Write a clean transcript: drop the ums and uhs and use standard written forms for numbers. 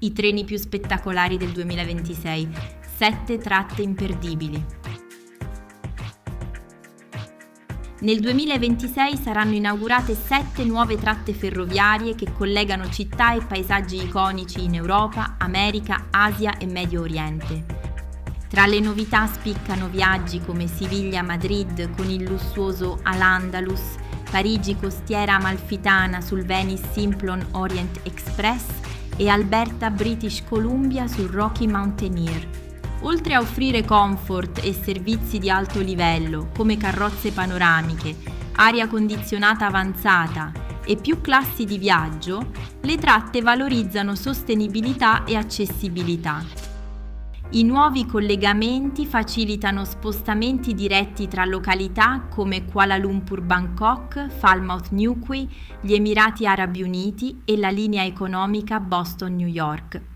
I treni più spettacolari del 2026, 7 tratte imperdibili. Nel 2026 saranno inaugurate 7 nuove tratte ferroviarie che collegano città e paesaggi iconici in Europa, America, Asia e Medio Oriente. Tra le novità spiccano viaggi come Siviglia-Madrid con il lussuoso Al-Andalus, Parigi costiera amalfitana sul Venice Simplon Orient Express e Alberta British Columbia sul Rocky Mountaineer. Oltre a offrire comfort e servizi di alto livello come carrozze panoramiche, aria condizionata avanzata e più classi di viaggio, le tratte valorizzano sostenibilità e accessibilità. I nuovi collegamenti facilitano spostamenti diretti tra località come Kuala Lumpur Bangkok, Falmouth Newquay, gli Emirati Arabi Uniti e la linea economica Boston New York.